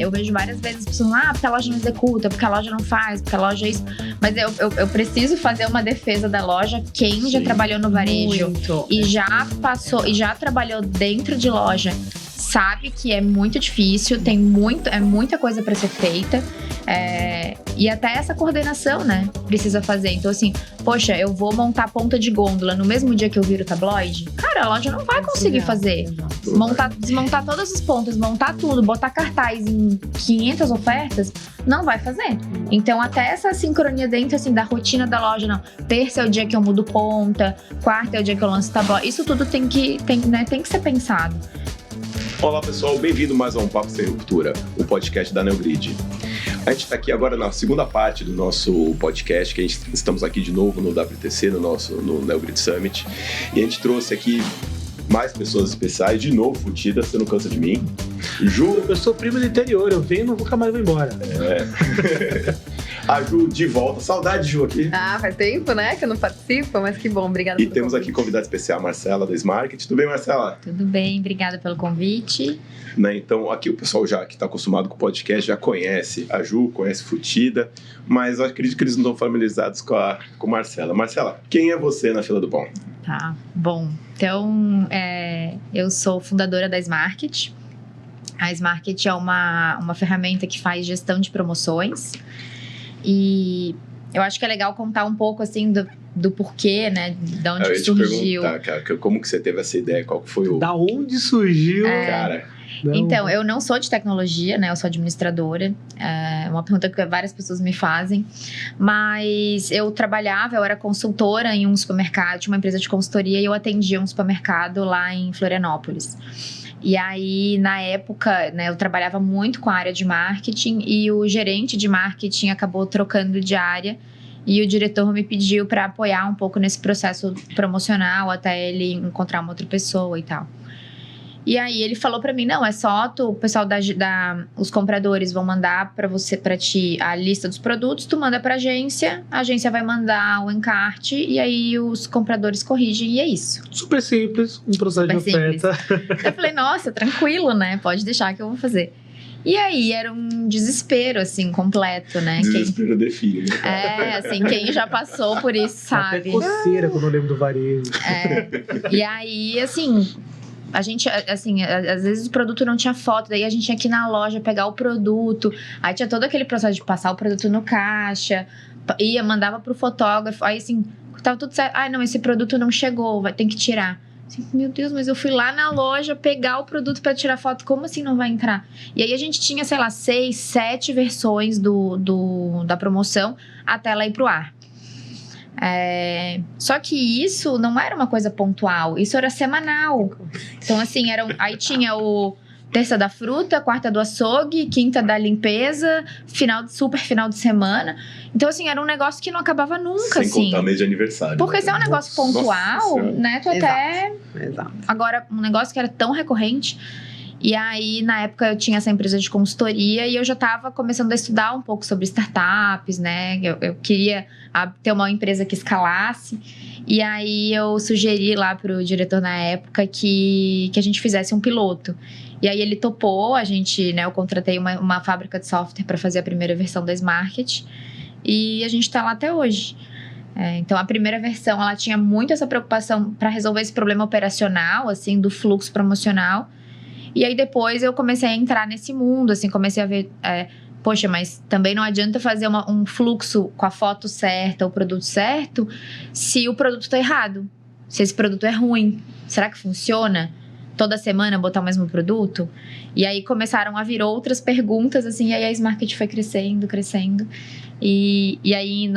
eu vejo várias vezes as pessoas falam, porque a loja não executa, porque a loja não faz, porque a loja é isso. Mas eu preciso fazer uma defesa da loja. Quem já trabalhou no varejo e já passou, e já trabalhou dentro de loja, sabe que é muito difícil, é muita coisa para ser feita. E até essa coordenação, né, precisa fazer. Então assim, poxa, eu vou montar ponta de gôndola no mesmo dia que eu viro tabloide? Cara, a loja não vai conseguir fazer. Desmontar todas as pontas, montar tudo, botar cartaz em 500 ofertas, não vai fazer. Então até essa sincronia dentro assim, da rotina da loja, não. Terça é o dia que eu mudo ponta, quarta é o dia que eu lanço tabloide. Isso tudo tem que ser pensado. Olá pessoal, bem-vindo mais a um Papo Sem Ruptura, o podcast da Neogrid. A gente está aqui agora na segunda parte do nosso podcast, que estamos aqui de novo no WTC, no Neogrid Summit, e a gente trouxe aqui mais pessoas especiais, de novo, Futida, você não cansa de mim. Ju... Eu sou primo do interior, eu venho e nunca mais vou embora. A Ju de volta, saudade de Ju aqui. Faz tempo, né, que eu não participo, mas que bom, obrigada pelo convite. E temos aqui convidada especial, Marcela, da Smarket. Tudo bem, Marcela? Tudo bem, obrigada pelo convite. Então, aqui o pessoal já que está acostumado com o podcast já conhece a Ju, conhece Futida, mas eu acredito que eles não estão familiarizados com a Marcela. Marcela, quem é você na fila do pão? Tá, bom. Então, eu sou fundadora da Smarket. A Smarket é uma ferramenta que faz gestão de promoções. E eu acho que é legal contar um pouco, assim, do porquê, né? De onde que surgiu. Cara, como que você teve essa ideia? Qual que foi o... Da onde surgiu? Cara... Não. Então, eu não sou de tecnologia, né? Eu sou administradora. É uma pergunta que várias pessoas me fazem. Mas eu era consultora em um supermercado, tinha uma empresa de consultoria, e eu atendia um supermercado lá em Florianópolis. E aí, na época, né, eu trabalhava muito com a área de marketing e o gerente de marketing acabou trocando de área e o diretor me pediu para apoiar um pouco nesse processo promocional até ele encontrar uma outra pessoa e tal. E aí ele falou para mim, não, é só o pessoal os compradores vão mandar para ti a lista dos produtos, tu manda para a agência vai mandar o encarte e aí os compradores corrigem e é isso. Super simples, um processo de oferta. Eu falei, nossa, tranquilo, né? Pode deixar que eu vou fazer. E aí era um desespero, assim, completo, né? Desespero define, né? Assim, quem já passou por isso sabe. Até coceira quando eu lembro do varejo. E aí, assim... A gente, assim, às vezes o produto não tinha foto, daí a gente tinha que ir na loja pegar o produto, aí tinha todo aquele processo de passar o produto no caixa, mandava pro fotógrafo, aí assim, tava tudo certo, não, esse produto não chegou, tem que tirar. Assim, meu Deus, mas eu fui lá na loja pegar o produto pra tirar foto, como assim não vai entrar? E aí a gente tinha, sei lá, 6, 7 versões da promoção até ela ir pro ar. Só que isso não era uma coisa pontual, isso era semanal. Então assim, aí tinha o terça da fruta, quarta do açougue, quinta da limpeza, final de semana. Então assim, era um negócio que não acabava nunca. Sem contar mês de aniversário. Porque se é um negócio pontual, né, tu até... Exato. Agora, um negócio que era tão recorrente... E aí, na época, eu tinha essa empresa de consultoria e eu já estava começando a estudar um pouco sobre startups, né? Eu queria ter uma empresa que escalasse. E aí, eu sugeri lá para o diretor na época que a gente fizesse um piloto. E aí, ele topou, eu contratei uma fábrica de software para fazer a primeira versão da Smarket. E a gente está lá até hoje. Então, a primeira versão, ela tinha muito essa preocupação para resolver esse problema operacional, assim, do fluxo promocional. E aí depois eu comecei a entrar nesse mundo, assim, comecei a ver, poxa, mas também não adianta fazer um fluxo com a foto certa, o produto certo, se o produto tá errado, se esse produto é ruim. Será que funciona? Toda semana botar o mesmo produto? E aí começaram a vir outras perguntas, assim, e aí a Smarket foi crescendo. E aí,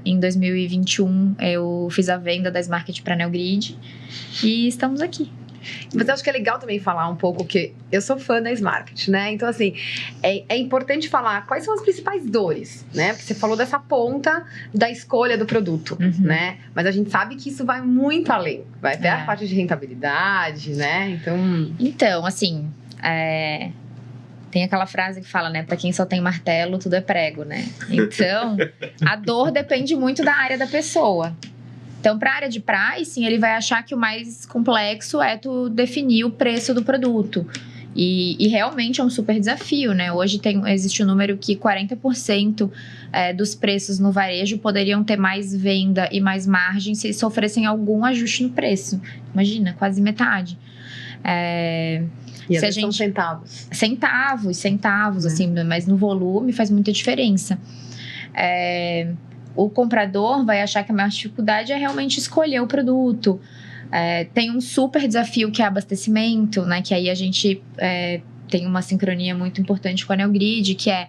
em 2021, eu fiz a venda da Smarket para a Neogrid e estamos aqui. Mas eu acho que é legal também falar um pouco que eu sou fã da Smarket, né? Então, assim, é importante falar quais são as principais dores, né? Porque você falou dessa ponta da escolha do produto, né? Mas a gente sabe que isso vai muito além. Vai até a parte de rentabilidade, né? Então, assim... Tem aquela frase que fala, né? Pra quem só tem martelo, tudo é prego, né? Então, a dor depende muito da área da pessoa. Então, para a área de pricing, ele vai achar que o mais complexo é tu definir o preço do produto. E realmente é um super desafio, né? Hoje existe um número que 40% dos preços no varejo poderiam ter mais venda e mais margem se sofressem algum ajuste no preço. Imagina, quase metade. E se são centavos. Centavos, assim, mas no volume faz muita diferença. O comprador vai achar que a maior dificuldade é realmente escolher o produto. Tem um super desafio que é abastecimento, né? Que aí a gente tem uma sincronia muito importante com a Neogrid, que é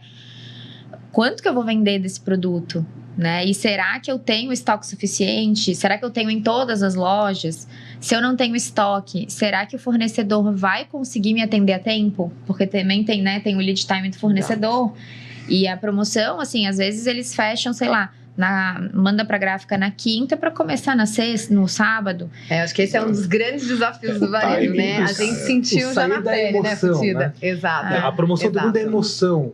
quanto que eu vou vender desse produto, né? E será que eu tenho estoque suficiente? Será que eu tenho em todas as lojas? Se eu não tenho estoque, será que o fornecedor vai conseguir me atender a tempo? Porque também tem o lead time do fornecedor. E a promoção, assim, às vezes eles fecham, sei lá, manda pra gráfica na quinta pra começar na sexta, no sábado. Acho que esse é um dos grandes desafios do varejo, né? A gente sentiu já na pele, emoção, né, Futida? né? Exato. A promoção tem muita emoção.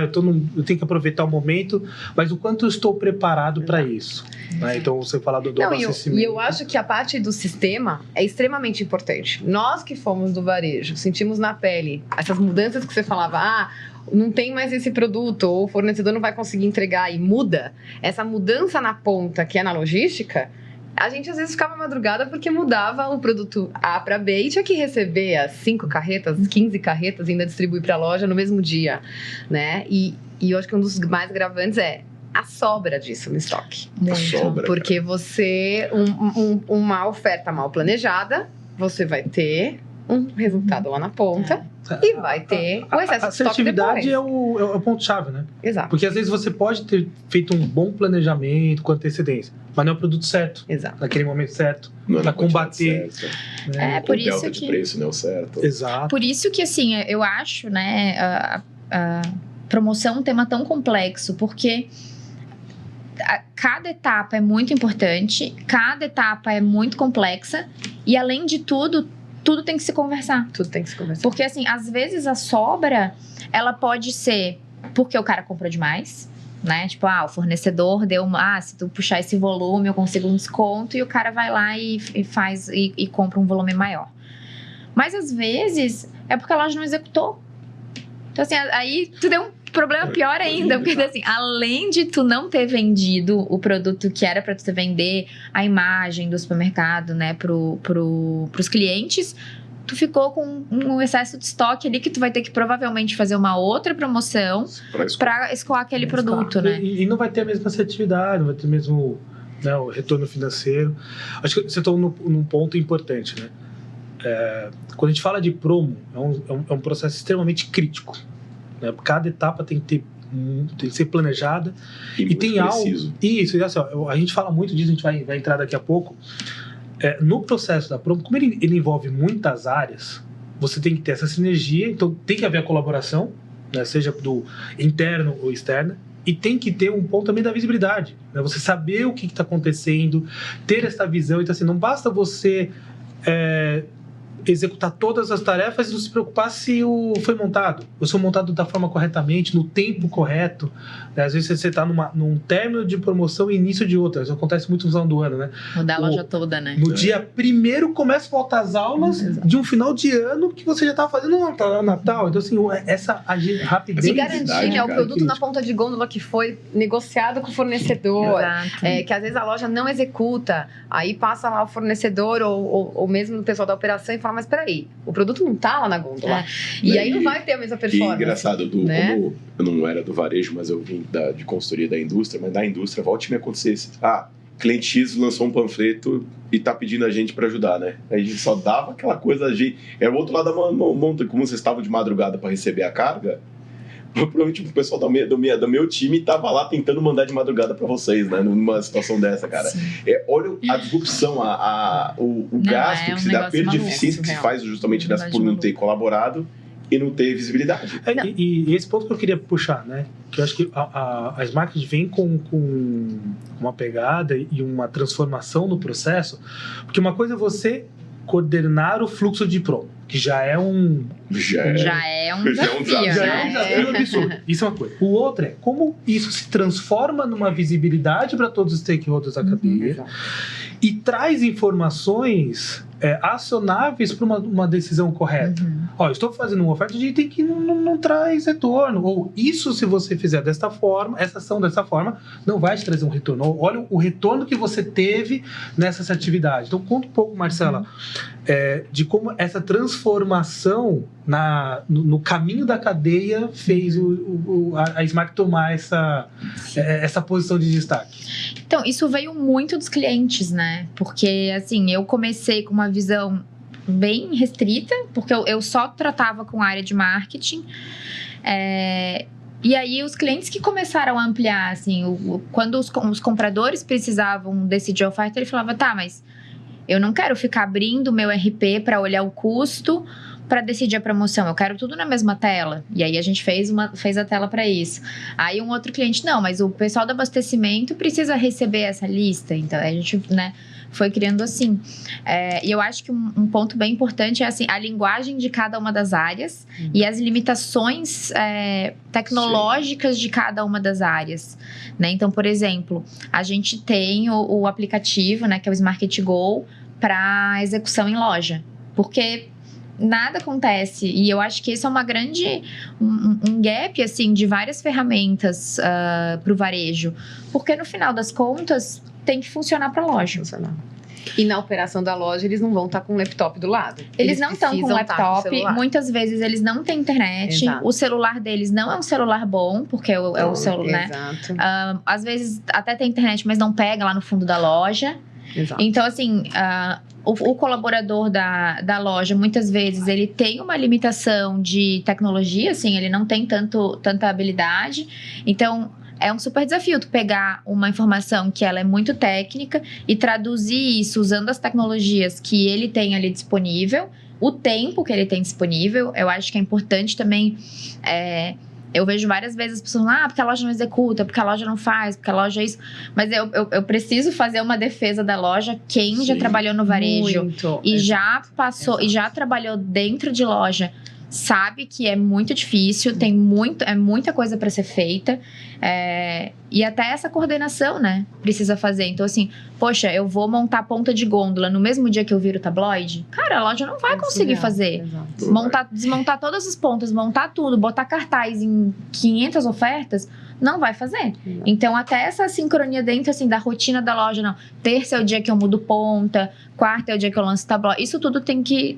Eu tenho que aproveitar o momento, mas o quanto eu estou preparado para isso. Né? Então, você fala do abastecimento. E eu acho que a parte do sistema é extremamente importante. Nós que fomos do varejo, sentimos na pele essas mudanças que você falava, não tem mais esse produto, ou o fornecedor não vai conseguir entregar e muda. Essa mudança na ponta, que é na logística, a gente às vezes ficava madrugada porque mudava o produto A para B e tinha que receber as 5 carretas, 15 carretas e ainda distribuir para a loja no mesmo dia, né? E eu acho que um dos mais gravantes é a sobra disso no estoque. Sobra, porque você, uma oferta mal planejada, você vai ter um resultado lá na ponta e vai ter o excesso de estoque. A assertividade é o ponto-chave, né? Exato. Porque às vezes você pode ter feito um bom planejamento com antecedência, mas não é o produto certo. Exato. Naquele momento certo, para combater. Por o isso delta que de preço não é o certo. Exato. Por isso que, assim, eu acho, né, a promoção é um tema tão complexo, porque cada etapa é muito importante, cada etapa é muito complexa e, além de tudo tem que se conversar. Tudo tem que se conversar. Porque, assim, às vezes a sobra, ela pode ser porque o cara comprou demais, né? Tipo, o fornecedor deu se tu puxar esse volume, eu consigo um desconto, e o cara vai lá e faz e compra um volume maior. Mas, às vezes, é porque a loja não executou. Então, assim, aí tu deu um problema pior ainda, porque, assim, além de tu não ter vendido o produto que era pra tu vender, a imagem do supermercado, né, pros clientes, tu ficou com um excesso de estoque ali que tu vai ter que provavelmente fazer uma outra promoção pra escoar aquele produto, né? E não vai ter a mesma assertividade, não vai ter o mesmo, né, o retorno financeiro. Acho que você tocou num ponto importante, né? Quando a gente fala de promo, é um processo extremamente crítico. Né? Cada etapa tem que ser planejada e tem preciso. Algo. Isso, assim, a gente fala muito disso, a gente vai entrar daqui a pouco. No processo da promo, como ele envolve muitas áreas, você tem que ter essa sinergia, então tem que haver a colaboração, né? Seja do interno ou externa. E tem que ter um ponto também da visibilidade, né? Você saber o que está acontecendo, ter essa visão. Então, assim, não basta você executar todas as tarefas e não se preocupar se foi montado. Ou se foi montado da forma corretamente, no tempo correto. Né? Às vezes você está num término de promoção e início de outra. Isso acontece muito no final do ano, né? Mudar a loja toda, né? No dia 1º começa a voltar as aulas de um final de ano que você já estava fazendo no Natal. Então, assim, essa rapidez... De garantir, né, o produto na ponta de gôndola que foi negociado com o fornecedor. Que às vezes a loja não executa. Aí passa lá o fornecedor ou mesmo o pessoal da operação e fala, mas peraí, o produto não tá lá na gôndola. E aí não vai ter a mesma performance. E engraçado, né? Como eu não era do varejo, mas eu vim de consultoria da indústria, mas da indústria, volte me acontecesse. Cliente X lançou um panfleto e tá pedindo a gente para ajudar, né? Aí a gente só dava aquela coisa, o outro lado da montanha, como vocês estavam de madrugada para receber a carga, provavelmente o pessoal do meu time tava lá tentando mandar de madrugada para vocês, né? Numa situação dessa, cara. Olha a disrupção, o gasto que se dá, a perda de eficiência que se faz justamente por não ter colaborado e não ter visibilidade. E esse ponto que eu queria puxar, né? Que eu acho que as marcas vêm com uma pegada e uma transformação no processo, porque uma coisa é você coordenar o fluxo de promo, que já é um desafio absurdo. Isso é uma coisa. O outro é como isso se transforma numa visibilidade para todos os stakeholders da cadeia e traz informações acionáveis para uma decisão correta. Ó, estou fazendo uma oferta, a gente tem que não traz retorno. Ou isso, se você fizer desta forma, essa ação dessa forma, não vai te trazer um retorno. Ou, olha o retorno que você teve nessa atividade. Então, conta um pouco, Marcela, de como essa transformação no caminho da cadeia fez a Smart tomar essa posição de destaque. Então, isso veio muito dos clientes, né? Porque, assim, eu comecei com uma visão bem restrita, porque eu só tratava com a área de marketing. E aí, os clientes que começaram a ampliar, assim, quando os compradores precisavam decidir a oferta, ele falava, tá, mas eu não quero ficar abrindo o meu RP para olhar o custo, para decidir a promoção, eu quero tudo na mesma tela. E aí a gente fez a tela para isso. Aí um outro cliente, não, mas o pessoal do abastecimento precisa receber essa lista. Então a gente, né, foi criando assim. E eu acho que um ponto bem importante é assim, a linguagem de cada uma das áreas e as limitações tecnológicas de cada uma das áreas. Né? Então, por exemplo, a gente tem o aplicativo, né, que é o Smart Go, para execução em loja. Porque nada acontece, e eu acho que isso é uma grande um gap assim de várias ferramentas para o varejo, porque no final das contas tem que funcionar para a loja. E na operação da loja eles não vão estar com o laptop do lado. Eles não estão com o laptop, muitas vezes eles não têm internet. Exato. O celular deles não é um celular bom, porque é o celular, né? Exato. Às vezes até tem internet, mas não pega lá no fundo da loja. Exato. Então, assim, o colaborador da loja, muitas vezes, ele tem uma limitação de tecnologia, assim, ele não tem tanta habilidade. Então, é um super desafio tu pegar uma informação que ela é muito técnica e traduzir isso usando as tecnologias que ele tem ali disponível, o tempo que ele tem disponível. Eu acho que é importante também... Eu vejo várias vezes as pessoas falando, porque a loja não executa, porque a loja não faz, porque a loja é isso. Mas eu preciso fazer uma defesa da loja. Quem já trabalhou no varejo e já passou, e já trabalhou dentro de loja, sabe que é muito difícil, é muita coisa para ser feita. E até essa coordenação, né, precisa fazer. Então, assim, poxa, eu vou montar ponta de gôndola no mesmo dia que eu viro tabloide? Cara, a loja não vai conseguir fazer. Desmontar todas as pontas, montar tudo, botar cartaz em 500 ofertas, não vai fazer. Então, até essa sincronia dentro, assim, da rotina da loja, não. Terça é o dia que eu mudo ponta, quarta é o dia que eu lanço tabloide. Isso tudo tem que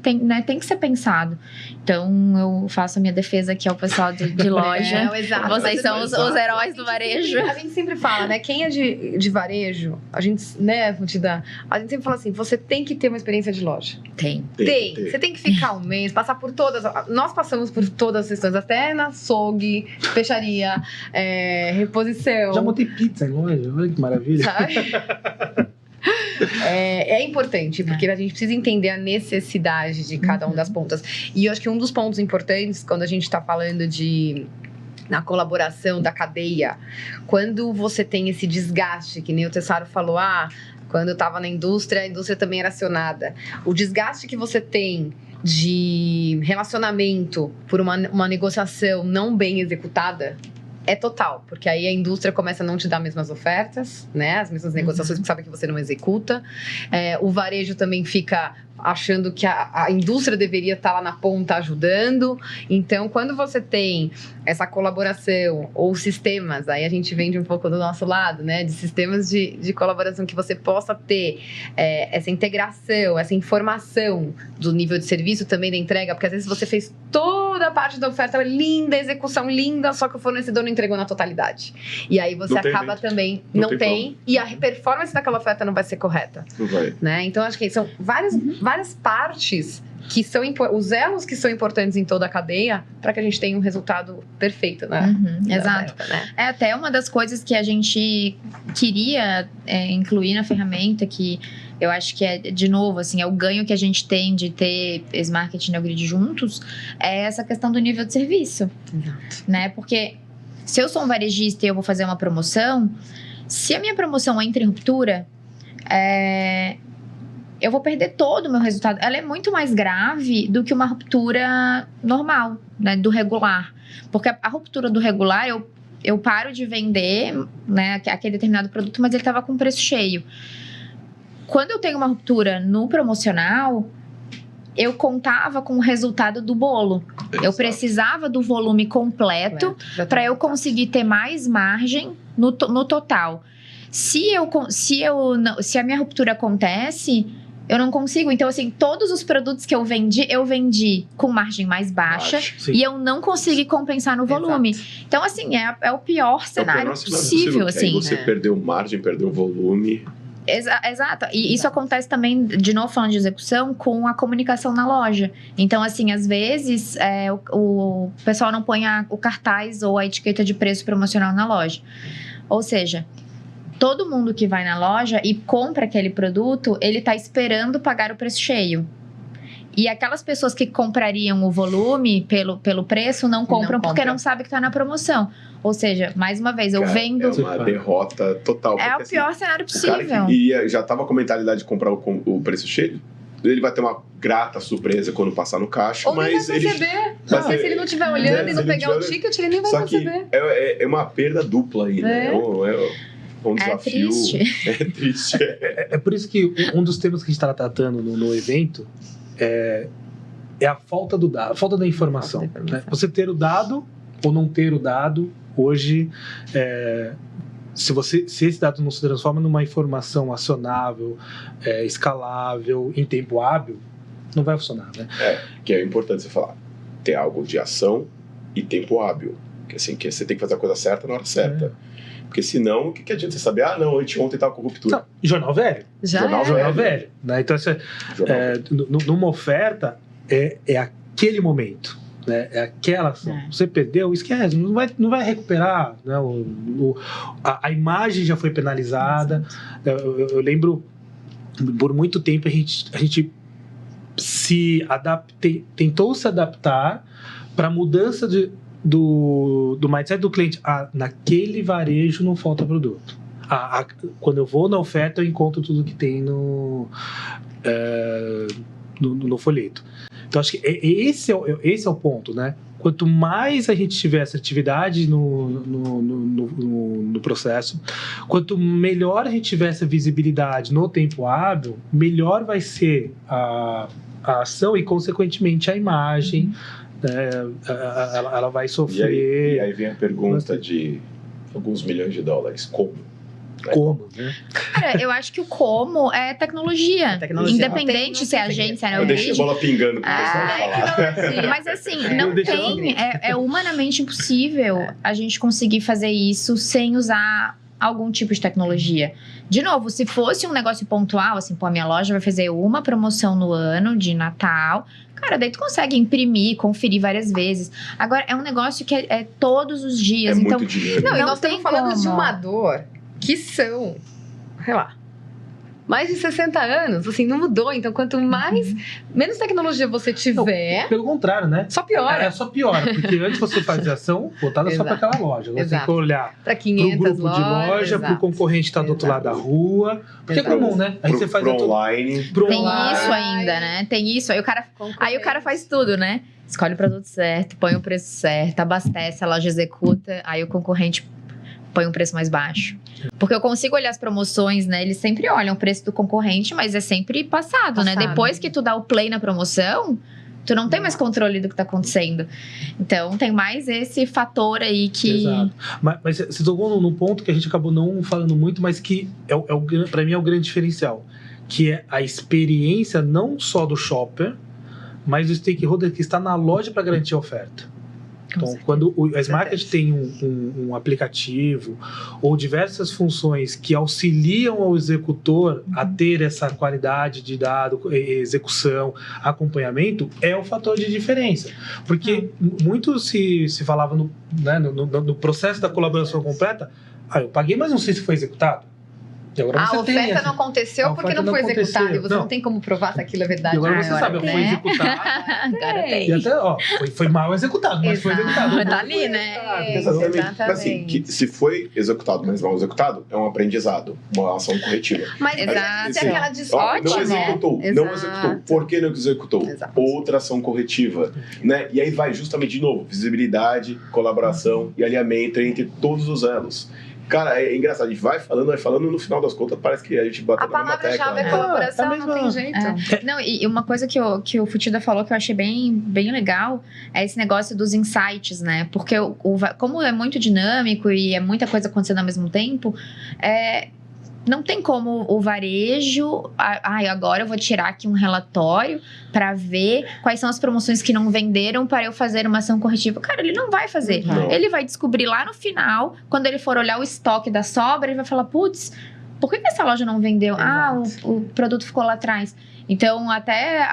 ser pensado. Então, eu faço a minha defesa aqui ao pessoal de loja. Vocês são os heróis do varejo. A gente sempre fala, né? Quem é de varejo, a gente, né, a gente sempre fala assim, você tem que ter uma experiência de loja. Tem. Você tem que ficar um mês, passar por todas. Nós passamos por todas as sessões, até na açougue, peixaria, reposição. Já montei pizza em loja, olha que maravilha. Sabe? É importante, porque a gente precisa entender a necessidade de cada uma das pontas. E eu acho que um dos pontos importantes, quando a gente está falando na colaboração da cadeia, quando você tem esse desgaste, que nem o Tessaro falou, quando eu estava na indústria, a indústria também era acionada. O desgaste que você tem de relacionamento por uma negociação não bem executada é total, porque aí a indústria começa a não te dar as mesmas ofertas, né? As mesmas negociações, porque sabe que você não executa. O varejo também fica achando que a indústria deveria estar lá na ponta ajudando. Então, quando você tem essa colaboração ou sistemas, aí a gente vende um pouco do nosso lado, né? De sistemas de colaboração que você possa ter essa integração, essa informação do nível de serviço também da entrega, porque às vezes você fez toda a parte da oferta linda, execução linda, só que o fornecedor não entregou na totalidade. E aí você acaba também... Não tem. E a performance daquela oferta não vai ser correta. Não vai. Né? Então, acho que são várias partes que são os elos que são importantes em toda a cadeia para que a gente tenha um resultado perfeito, né? Exato. Oferta, né? É até uma das coisas que a gente queria incluir na ferramenta, que eu acho que de novo, assim, é o ganho que a gente tem de ter Smart e Neogrid juntos, é essa questão do nível de serviço. Exato. Né? Porque se eu sou um varejista e eu vou fazer uma promoção, se a minha promoção entra em ruptura, eu vou perder todo o meu resultado. Ela é muito mais grave do que uma ruptura normal, né, do regular. Porque a ruptura do regular, eu paro de vender, né, aquele determinado produto, mas ele estava com preço cheio. quando eu tenho uma ruptura no promocional, eu contava com o resultado do bolo. Eu precisava do volume completo para eu conseguir ter mais margem no total. Se a minha ruptura acontece, eu não consigo. Então, assim, todos os produtos que eu vendi com margem mais baixa e eu não consegui compensar no volume. Exato. Então, assim, é o pior cenário possível. Assim. Aí você perdeu margem, perdeu volume. Exato. E isso acontece também, de novo falando de execução, com a comunicação na loja. Então, assim, às vezes, o pessoal não põe o cartaz ou a etiqueta de preço promocional na loja. Ou seja, todo mundo que vai na loja e compra aquele produto, ele está esperando pagar o preço cheio. E aquelas pessoas que comprariam o volume pelo preço não compram porque não sabem que está na promoção. Ou seja, mais uma vez, eu vendo... É uma derrota total. É o pior cenário possível. O cara que já estava com a mentalidade de comprar o preço cheio, ele vai ter uma grata surpresa quando passar no caixa, ou mas nem vai perceber. Se ele não estiver olhando e não pegar o ticket, ele nem vai perceber. É uma perda dupla aí, né? É um desafio. É triste. É por isso que um dos temas que a gente está tratando no evento é a falta do dado, a falta da informação. Né? Você ter o dado ou não ter o dado, hoje, se esse dado não se transforma numa informação acionável, escalável, em tempo hábil, não vai funcionar, né? Que é importante você falar. Ter algo de ação e tempo hábil. Que você tem que fazer a coisa certa na hora certa. Porque senão, o que adianta você saber? Ontem estava com ruptura. Não, jornal velho. Jornal velho. Né? Então, numa oferta, é aquele momento. Né? É aquela ação. Você perdeu, esquece, não vai recuperar. Né? A imagem já foi penalizada. Eu lembro, por muito tempo, a gente tentou se adaptar para a mudança do mindset do cliente. Naquele varejo não falta produto. Quando eu vou na oferta, eu encontro tudo que tem no folheto. Então, acho que esse é o ponto, né? Quanto mais a gente tiver assertividade no processo, quanto melhor a gente tiver essa visibilidade no tempo hábil, melhor vai ser a ação e, consequentemente, a imagem. Ela vai sofrer. E aí vem a pergunta de alguns milhões de dólares. Como, né? Cara, eu acho que o como é tecnologia. Independente se é agência, Eu deixei a bola pingando pro pessoal falar. Mas assim, não tem. É humanamente impossível a gente conseguir fazer isso sem usar algum tipo de tecnologia. De novo, se fosse um negócio pontual, assim, a minha loja vai fazer uma promoção no ano de Natal. Cara, daí tu consegue imprimir, conferir várias vezes. Agora, é um negócio que é todos os dias. Então, muito dinheiro. Não, e nós estamos falando de uma dor que são, sei lá, mais de 60 anos, assim, não mudou. Então, quanto menos tecnologia você tiver... Não, pelo contrário, né? Só piora. Só piora, porque antes você fazia ação voltada só para aquela loja. Você tem que olhar para o grupo de loja, para o concorrente que está do outro lado da rua. Porque é comum, né? Aí você faz online. Tem isso ainda, né? Tem isso. Aí o cara faz tudo, né? Escolhe o produto certo, põe o preço certo, abastece, a loja executa, aí o concorrente põe um preço mais baixo. Porque eu consigo olhar as promoções, né? Eles sempre olham o preço do concorrente, mas é sempre passado, né? Depois que tu dá o play na promoção, tu não tem mais controle do que tá acontecendo. Então, tem mais esse fator aí que... Exato. Mas você tocou num ponto que a gente acabou não falando muito, mas que para mim é o grande diferencial, que é a experiência não só do shopper, mas do stakeholder que está na loja para garantir a oferta. Então, quando a Smarket tem um aplicativo ou diversas funções que auxiliam ao executor a ter essa qualidade de dado, execução, acompanhamento, é um fator de diferença. Porque muito se falava no processo da colaboração completa, eu paguei, mas não sei se foi executado. A oferta não aconteceu porque não foi executada. E você não tem como provar se aquilo é verdade. E agora você sabe, foi executado. Agora tem. E até, foi mal executado, mas foi executado. Tá ali, né? Exatamente. Mas assim, se foi executado, mas mal executado, é um aprendizado, uma ação corretiva. Mas existe aquela discórdia, não executou. Por que não executou? Outra ação corretiva. Né? E aí vai justamente, de novo, visibilidade, colaboração e alinhamento entre todos os elos. Cara, é engraçado, a gente vai falando, no final das contas parece que a gente bate A palavra-chave é colaboração, É a não mesma- tem jeito. Não, e uma coisa que o Futida falou que eu achei bem legal é esse negócio dos insights, né? Porque como é muito dinâmico e é muita coisa acontecendo ao mesmo tempo, não tem como o varejo... agora eu vou tirar aqui um relatório para ver quais são as promoções que não venderam para eu fazer uma ação corretiva. Cara, ele não vai fazer. Não. Ele vai descobrir lá no final, quando ele for olhar o estoque da sobra, ele vai falar, putz, por que essa loja não vendeu? O produto ficou lá atrás. Então, até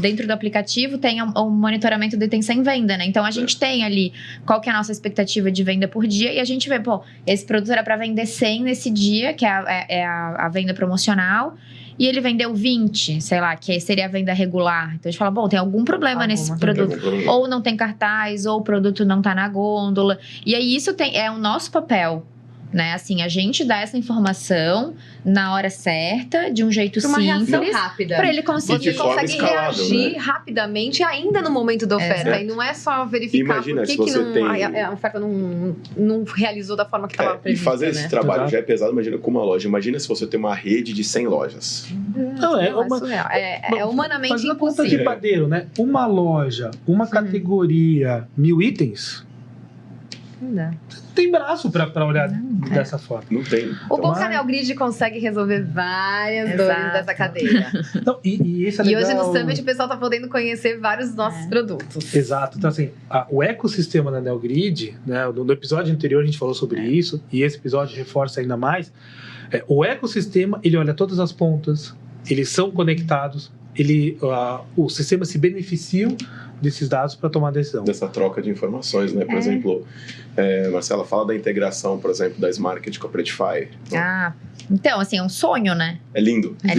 dentro do aplicativo tem o monitoramento de intenção em venda, né? Então, a gente tem ali qual que é a nossa expectativa de venda por dia e a gente vê, esse produto era para vender 100 nesse dia, que é a venda promocional, e ele vendeu 20, sei lá, que seria a venda regular. Então, a gente fala, tem algum problema nesse produto. Ou não tem cartaz, ou o produto não tá na gôndola. E aí, isso é o nosso papel. Né? Assim, a gente dá essa informação na hora certa, de um jeito Uma reação simples, rápida. para ele conseguir. de Você forma consegue escalável, reagir né? rapidamente ainda no momento da oferta. Exato. E não é só verificar Imagina, por que, se que você não, tem- a oferta não realizou da forma que estava E prevista. fazer esse né? trabalho Exato. já é pesado, imagina com uma loja. Imagina se você tem uma rede de 100 lojas. Não, é Não, uma- surreal. É humanamente Fazendo a conta de impossível. padeiro, né? Uma loja, uma categoria, 1000 itens, Não dá. tem braço pra olhar dessa forma. Não tem. O bom Mas- Canal Grid consegue resolver várias Exato. dores dessa cadeia. Não, e isso é E legal. hoje no Summit o pessoal tá podendo conhecer vários dos nossos produtos. Exato. Então, assim, o ecossistema da Neogrid, né, no episódio anterior a gente falou sobre isso, e esse episódio reforça ainda mais. O ecossistema, ele olha todas as pontas, eles são conectados, o sistema se beneficia desses dados para tomar decisão. Dessa troca de informações, né? Por exemplo, Marcela, fala da integração, por exemplo, da Smarket com a Predify. Então, assim, é um sonho, né? É lindo. É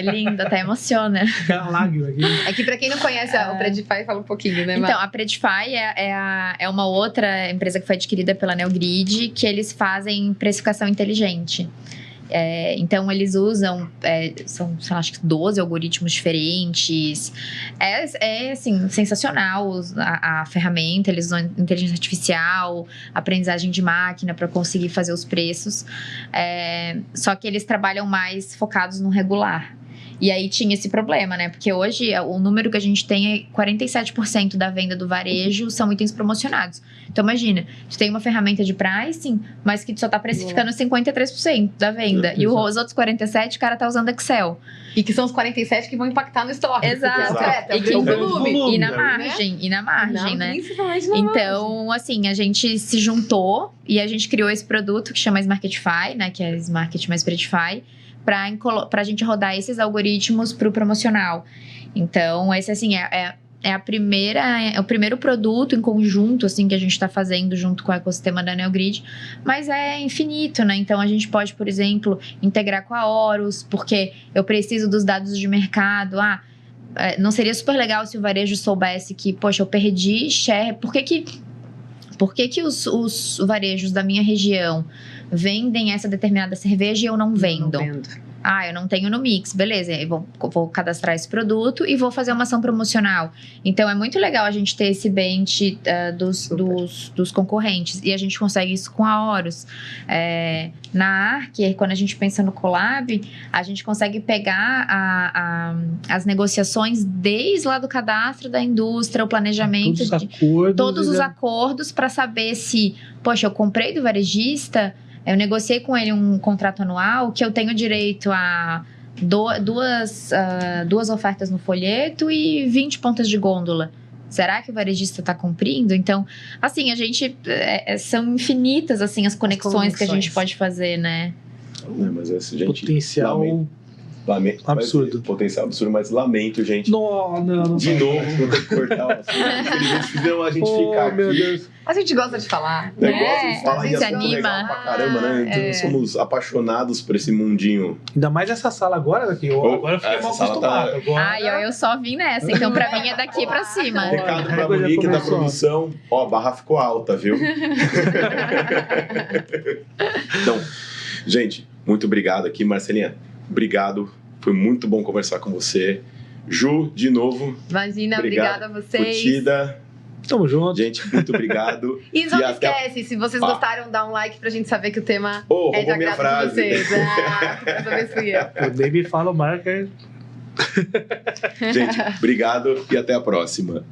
lindo, até emociona. Aquela lágrima aqui. É que pra quem não conhece o Predify, fala um pouquinho, né, Então, Mar? a Predify é uma outra empresa que foi adquirida pela Neogrid, que eles fazem precificação inteligente. Então, eles usam, são, sei lá, acho que 12 algoritmos diferentes. Assim, sensacional a ferramenta. Eles usam inteligência artificial, aprendizagem de máquina para conseguir fazer os preços. Só que eles trabalham mais focados no regular. E aí tinha esse problema, né? Porque hoje o número que a gente tem é 47% da venda do varejo são itens promocionados. Então imagina, tu tem uma ferramenta de pricing, mas que tu só tá precificando 53% da venda. E os outros 47% o cara tá usando Excel. E que são os 47 que vão impactar no estoque. Exato. Porque é E que o o volume. E na né? margem, né? Principalmente na margem. Então, assim, a gente se juntou e a gente criou esse produto que chama Smarketify, né? Que é Smart mais Predify, pra gente rodar esses algoritmos pro promocional. Então, esse, assim, é o primeiro produto em conjunto, assim, que a gente tá fazendo junto com o ecossistema da Neogrid, mas é infinito, né? Então, a gente pode, por exemplo, integrar com a Horus, porque eu preciso dos dados de mercado. Não seria super legal se o varejo soubesse que, poxa, eu perdi share, por que que os varejos da minha região vendem essa determinada cerveja e eu não vendo? Não vendo. Eu não tenho no mix, beleza, eu vou cadastrar esse produto e vou fazer uma ação promocional. Então, é muito legal a gente ter esse bench dos concorrentes. E a gente consegue isso com a Horus. Na Arker, quando a gente pensa no Collab, a gente consegue pegar as negociações desde lá do cadastro da indústria, o planejamento, Todos os acordos. acordos para saber se, poxa, eu comprei do varejista, eu negociei com ele um contrato anual que eu tenho direito a duas ofertas no folheto e 20 pontas de gôndola. Será que o varejista está cumprindo? Então, assim, a gente... são infinitas, assim, as conexões que a gente pode fazer, né? Mas esse, gente, Potencial absurdo. Potencial absurdo, mas lamento, gente. Não. De novo, vou ter que cortar o assunto. Eles fizeram a gente ficar aqui. Meu Deus. A gente gosta de falar. Eu gosto de falar a e gente se assunto anima. legal pra caramba, né? Então, somos apaixonados por esse mundinho. Ainda mais essa sala agora, que agora eu fiquei essa mal sala tá- acostumado. Agora... Eu só vim nessa, então pra mim é daqui pra cima. Recado pra Régua já Monique da começou. produção. A barra ficou alta, viu? Então, gente, muito obrigado aqui. Marcelinha, obrigado. Foi muito bom conversar com você. Ju, de novo, Imagina, Obrigado. obrigada a vocês. Futida, Tamo junto. Gente, muito obrigado. E não esquece, se vocês gostaram, dá um like pra gente saber que o tema é de agrado de vocês. Dessa vez fui eu. Eu nem me falo marca. Gente, obrigado e até a próxima.